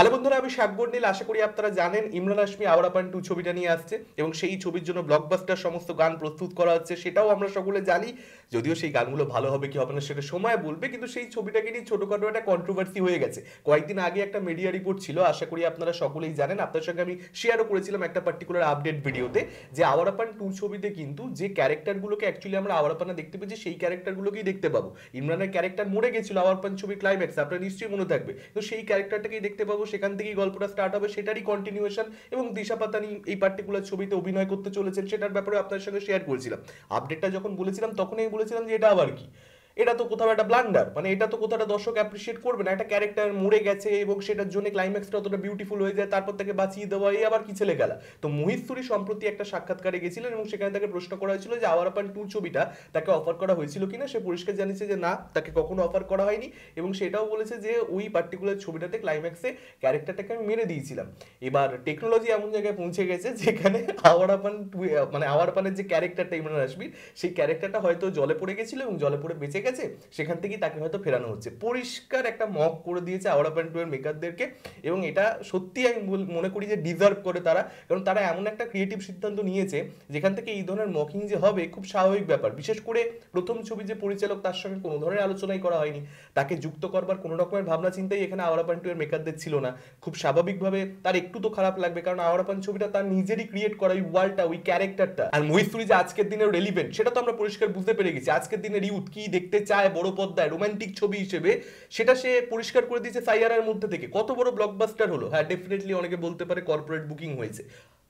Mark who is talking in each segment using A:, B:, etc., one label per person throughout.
A: Hello বন্ধুরা, আমি সাগর নীল। আশা করি আপনারা জানেন ইমরান হাশমি আওয়ার আপান 2 ছবিটা নিয়ে আসছে এবং সেই ছবির জন্য ব্লকবাস্টার সমস্ত গান প্রস্তুত করা হচ্ছে, সেটাও আমরা সকলে জানি। যদিও সেই গানগুলো ভালো হবে কি হবে না সেটা সময় বলবে, কিন্তু সেই ছবিটাকে নিয়ে ছোটখাটো একটা কন্ট্রোভার্সি হয়ে গেছে। কয়েকদিন আগে একটা মিডিয়া রিপোর্ট ছিল, আশা করি আপনারা সকলেই জানেন। আপনার সঙ্গে আমি শেয়ারও করেছিলাম একটা পার্টিকুলার আপডেট ভিডিওতে, যে আওয়ার আপান 2 ছবিতে কিন্তু যে ক্যারেক্টারগুলোকে অ্যাকচুয়ালি আমরা আওয়ার আপানে দেখতে পেয়েছি সেই ক্যারেক্টারগুলোকেই দেখতে পাবো। ইমরানের ক্যারেক্টার মরে গেছিল আওয়ার আপান ছবির ক্লাইম্যাক্স, আপনার নিশ্চয়ই মনে থাকবে। তো সেই ক্যারেক্টারটাকেই দেখতে পাবো, সেখান থেকেই গল্পটা স্টার্ট হবে, সেটারই কন্টিনিউয়েশন। এবং দিশা পাতানি এই পার্টিকুলার ছবিতে অভিনয় করতে চলেছেন, সেটার ব্যাপারে আপনার সঙ্গে শেয়ার করেছিলাম। আপডেটটা যখন বলেছিলাম তখনই বলেছিলাম যে এটা আবার কি, এটা তো কোথাও একটা ব্লান্ডার, মানে এটা তো কোথাও একটা দর্শক অ্যাপ্রিসিয়েট করবে না। একটা ক্যারেক্টার মরে গেছে এবং সেটার জন্য ক্লাইম্যাক্সটা অতটা বিউটিফুল হয়ে যায়, তারপর তাকে বাঁচিয়ে দেওয়া, এই আবার কি ছেলে গেলা। তো মোহিত সুরি সম্প্রতি একটা সাক্ষাৎকারে গেছিলেন এবং সেখানে তাকে প্রশ্ন করা হয়েছিল যে আওয়ার আপান 2 ছবিটা তাকে অফার করা হয়েছিল কিনা। সে পরিষ্কার জানিয়েছে যে না, তাকে কখনো অফার করা হয়নি। এবং সেটাও বলেছে যে ওই পার্টিকুলার ছবিটাতে ক্লাইম্যাক্সে ক্যারেক্টারটাকে আমি মেরে দিয়েছিলাম। এবার টেকনোলজি এমন জায়গায় পৌঁছে গেছে যেখানে আওয়ার আপান মানে আওয়ার আপানের যে ক্যারেক্টারটা ইমরান হাশমির, সেই ক্যারেক্টারটা হয়তো জলে পড়ে গেছিল এবং জলে পড়ে বেঁচে গেছে, সেখান থেকেই তাকে হয়তো ফেরানো হচ্ছে। পরিষ্কার একটা মক করে দিয়েছে আওয়ার আপান 2 এর মেকারদেরকে। এবং এটা সত্যি আমি মনে করি যে ডিজার্ভ করে তারা, কারণ তারা এমন একটা ক্রিয়েটিভ সিদ্ধান্ত নিয়েছে যেখান থেকে এই ধরনের মকিং যে হবে খুব স্বাভাবিক ব্যাপার। বিশেষ করে প্রথম ছবি যে পরিচালক, তার সঙ্গে কোনো ধরনের আলোচনাই করা হয়নি, তাকে যুক্ত করবার কোনো রকমের ভাবনা চিন্তাই এখানে আওয়ার আপান 2 এর মেকারদের ছিল না। খুব স্বাভাবিকভাবে তার একটু তো খারাপ লাগবে, কারণ আওয়ার আপান ছবিটা তার নিজেরই ক্রিয়েট করা, ওই ওয়ার্ল্ডটা, ওই ক্যারেক্টারটা। আর মোহিত সুরি যে আজকের দিনের রেলিভেন্ট সেটা তো আমরা পরিষ্কার বুঝতে পেরে গেছি। আজকের দিনের ইউথ কি দেখতে চায় বড় পর্দায় রোমান্টিক ছবি হিসেবে, সেটা সে পরিষ্কার করে দিয়েছে সাইয়ারার মধ্যে থেকে। কত বড় ব্লকবাস্টার হলো, হ্যাঁ ডেফিনেটলি অনেকে বলতে পারে কর্পোরেট বুকিং হয়েছে,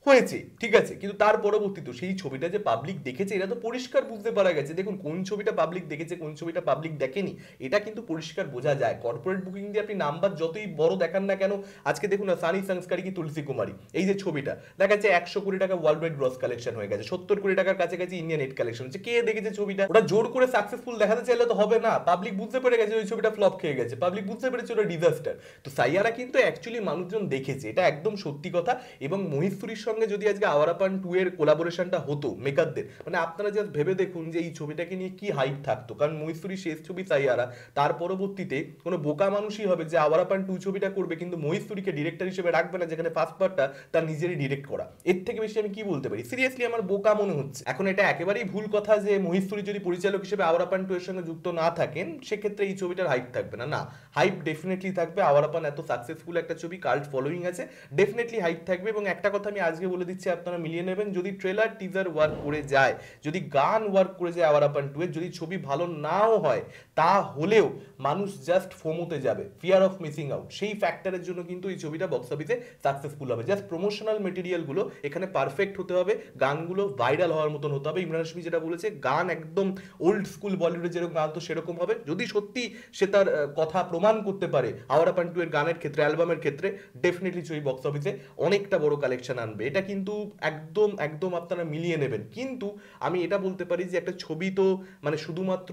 A: হয়েছে ঠিক আছে, কিন্তু তার পরবর্তীতে সেই ছবিটা যে পাবলিক দেখেছে এটা তো পরিষ্কার বুঝতে পারা গেছে। দেখুন, কোন ছবিটা পাবলিক দেখেছে কোন ছবিটা পাবলিক দেখেনি, এটা কিন্তু পরিষ্কার বোঝা যায়। কর্পোরেট বুকিং দিয়ে আপনি নাম্বার যতই বড় দেখান না কেন, আজকে দেখুন না সানি সংস্কারী কি তুলসী কুমারী, এই যে ছবিটা দেখা যাচ্ছে 100 কোটি টাকা ওয়ার্ল্ড ওয়াইড গ্রস কালেকশন হয়ে গেছে, 70 কোটি টাকার কাছাকাছি ইন্ডিয়ান নেট কালেকশন হচ্ছে। কে দেখেছে ছবিটা? ওটা জোর করে সাকসেসফুল দেখাতে চাইলে তো হবে না। পাবলিক বুঝতে পেরে গেছে ওই ছবিটা ফ্লপ খেয়ে গেছে, পাবলিক বুঝতে পেরেছে ওটা ডিজাস্টার। তো সাইয়ারা কিন্তু অ্যাকচুয়ালি মানুষজন দেখেছে, এটা একদম সত্যি কথা। এবং মোহিত সুরির সঙ্গে যদি আজকে আওয়ার আপান 2 এর কোলাবোরেশনটা হতো মেকারদের, মানে আপনারা জাস্ট ভেবে দেখুন যে এই ছবিটাকে নিয়ে কি হাইপ থাকতো। কারণ মোহিত সুরির শেষ ছবি সাইয়ারা, তার পরবর্তীতে কোনো বোকা মানুষই হবে যে আওয়ার আপান 2 ছবিটা করবে কিন্তু মোহিত সুরিকে ডিরেক্টর হিসেবে রাখবে না, যেখানে ফার্স্ট পার্টটা তার নিজেরই ডিরেক্ট করা। এর থেকে বেশি আমি কি বলতে পারি? সিরিয়াসলি আমার বোকা মনে হচ্ছে। এখন এটা একেবারেই ভুল কথা যে মোহিত সুরি যদি পরিচালক হিসেবে আওয়ার আপান 2 এর সঙ্গে যুক্ত না থাকেন সেক্ষেত্রে এই ছবিটার হাইপ থাকবে না। না, হাইপ ডেফিনেটলি থাকবে। আওয়ার আপান এত সাকসেসফুল একটা ছবি, কাল্ট ফলোইং আছে, ডেফিনেটলি হাইপ থাকবে। এবং একটা কথা আমি আজকে বলে দিচ্ছি, আপনারা মিলিয়ে নেবেন, যদি ট্রেলার টিজার ওয়ার্ক করে যায়, যদি গান ওয়ার্ক করে যায় আওয়ার আপান 2 এর, যদি ছবি ভালো নাও হয় তাহলেও মানুষ জাস্ট ফোমোতে যাবে, ফিয়ার অফ মিসিং আউট, সেই ফ্যাক্টরের জন্য কিন্তু এই ছবিটা বক্স অফিসে সাকসেসফুল হবে। জাস্ট প্রমোশনাল মেটেরিয়ালগুলো এখানে পারফেক্ট হতে হবে, গানগুলো ভাইরাল হওয়ার মতন হতে হবে। ইমরান হাশমি যেটা বলেছে, গান একদম ওল্ড স্কুল বলিউডে যেরকম গান তো সেরকম হবে। যদি সত্যি সে তার কথা প্রমাণ করতে পারে আওয়ার আপান 2 এর গানের ক্ষেত্রে, অ্যালবামের ক্ষেত্রে, ডেফিনেটলি ছবি বক্স অফিসে অনেকটা বড় কালেকশন আনবে। এটা কিন্তু একদম একদম আপনারা মিলিয়ে নেবেন। কিন্তু আমি এটা বলতে পারি যে একটা ছবি তো মানে শুধুমাত্র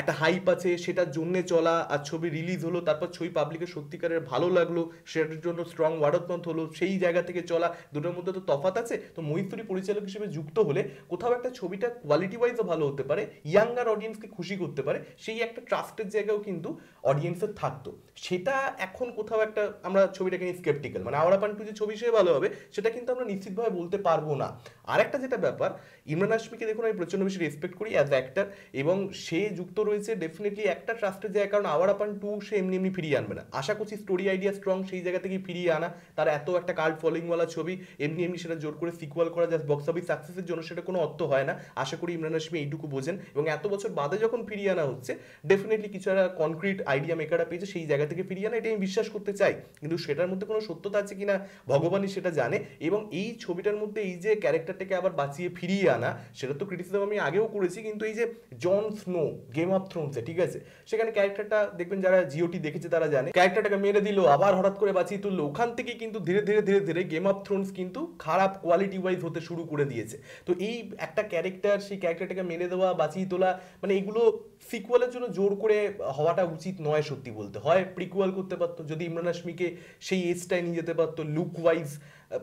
A: একটা হাইপ আছে সেটার জন্য চলা, আর ছবি রিলিজ হলো, তারপর ছবি পাবলিকের সত্যিকারের ভালো লাগলো, সেটার জন্য স্ট্রং ওয়ার্ড অফ মাউথ হলো, সেই জায়গা থেকে চলা, দুটোর মধ্যে তো তফাৎ আছে। তো মোহিত সুরি পরিচালক হিসেবে যুক্ত হলে কোথাও একটা ছবিটা কোয়ালিটি ওয়াইজও ভালো হতে পারে, ইয়াঙ্গার অডিয়েন্সকে খুশি করতে পারে, সেই একটা ট্রাস্টের জায়গাও কিন্তু অডিয়েন্সের থাকতো। সেটা এখন কোথাও একটা আমরা ছবিটাকে নিয়ে স্কেপটিক্যাল, মানে আওয়ার আপান 2 যে ছবি সে ভালো হবে সেটা কিন্তু আমরা নিশ্চিতভাবে বলতে পারবো না। আর একটা যেটা ব্যাপার, ইমরান হাশমিকে দেখুন আমি প্রচন্ড বেশি রেসপেক্ট করি অ্যাজ অ্যাক্টর, এবং সে যুক্ত রয়েছে ডেফিনেটলি একটা ট্রাস্টের জায়গা। কারণ আওয়ার আপান 2 সে এমনি এমনি ফিরিয়ে আনবে না, আশা করছি স্টোরি আইডিয়া স্ট্রং, সেই জায়গা থেকে ফিরিয়ে আনা। তার এত একটা কাল্ট ফলোইংওয়ালা ছবি এমনি এমনি সেটা জোর করে সিকুয়াল করা জাস্ট বক্স অফিস সাকসেসের জন্য, সেটা কোনো অর্থ হয় না। আশা করি ইমরান হাশমি এইটুকু বোঝেন, এবং এত বছর বাদে যখন ফিরিয়ে আনা হচ্ছে ডেফিনেটলি কিছু একটা কনক্রিট আইডিয়া মেকাররা পেয়েছে, সেই জায়গা থেকে ফিরিয়ে আনা, এটা আমি বিশ্বাস করতে চাই। কিন্তু সেটার মধ্যে কোনো সত্যতা আছে কিনা ভগবানই সেটা জানে। এবং এই ছবিটার মধ্যে এই যে ক্যারেক্টারটাকে আবার বাঁচিয়ে ফিরিয়ে আনা, সেটা তো ক্রিটিসিজম আমি আগেও করেছি, কিন্তু এই যে জন স্নো গেম অফ থ্রোনসে, ঠিক আছে, সেখানে ক্যারেক্টারটা দেখবেন, যারা জিওটি দেখেছে তারা জানে, ক্যারেক্টারটাকে মেরে দিল আবার হঠাৎ করে বাঁচিয়ে তুললো, ওখান থেকে কিন্তু ধীরে ধীরে ধীরে ধীরে গেম অফ থ্রোনস কিন্তু খারাপ কোয়ালিটি ওয়াইজ হতে শুরু করে দিয়েছে। তো এই একটা ক্যারেক্টার, সেই ক্যারেক্টারটাকে মেরে দেওয়া, বাঁচিয়ে তোলা, মানে এগুলো সিকুয়ালের জন্য জোর করে হওয়াটা উচিত নয়। সত্যি বলতে হয় প্রিকুয়াল করতে পারতো, যদি ইমরান হাশমিকে সেই এজটায় নিয়ে যেতে পারতো লুক ওয়াইজ,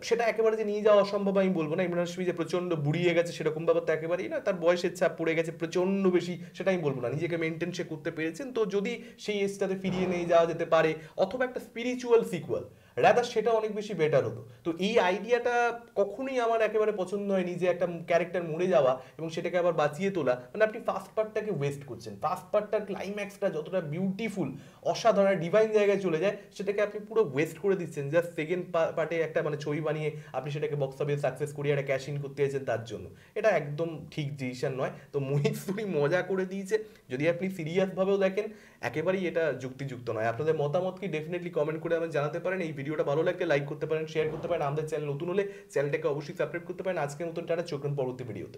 A: সেটা একেবারে যে নিয়ে যাওয়া অসম্ভব আমি বলবো না। ইমরান হাশমি যে প্রচন্ড বুড়িয়ে গেছে সেরকম ব্যাপার তো একেবারেই না, তার বয়সের ছাপ পড়ে গেছে প্রচন্ড বেশি, সেটা আমি বলবো না, নিজেকে মেনটেন সে করতে পেরেছেন। তো যদি সেই এজটাতে ফিরিয়ে নিয়ে যাওয়া যেতে পারে, অথবা একটা স্পিরিচুয়াল সিকুয়াল, রাদার সেটা অনেক বেশি বেটার হতো। তো এই আইডিয়াটা কখনোই আমার একেবারে পছন্দ হয়নি, যে একটা ক্যারেক্টার মরে যাওয়া এবং সেটাকে আবার বাঁচিয়ে তোলা, মানে আপনি ফার্স্ট পার্টটাকে ওয়েস্ট করছেন। ফার্স্ট পার্টটার ক্লাইম্যাক্সটা যতটা বিউটিফুল, অসাধারণ ডিভাইন জায়গায় চলে যায়, সেটাকে আপনি পুরো ওয়েস্ট করে দিচ্ছেন জাস্ট সেকেন্ড পার্টে একটা মানে ছবি বানিয়ে আপনি সেটাকে বক্স অফিসে সাকসেস করিয়ে একটা ক্যাশ ইন করতে চাইছেন তার জন্য। এটা একদম ঠিক ডিসিশন নয়। তো মোহিত সুরি মজা করে দিয়েছে, যদি আপনি সিরিয়াস ভাবেও দেখেন একেবারেই এটা যুক্তিযুক্ত নয়। আপনাদের মতামত কি ডেফিনেটলি কমেন্ট করে আমাকে জানাতে পারেন। এই ভিডিওটা ভালো লাগলে লাইক করতে পারেন, শেয়ার করতে পারেন। আমাদের চ্যানেল নতুন হলে চ্যানেলটাকে অবশ্যই সাবস্ক্রাইব করতে পারেন। আজকের মতন টাটা, চোখ পরবর্তী ভিডিওতে।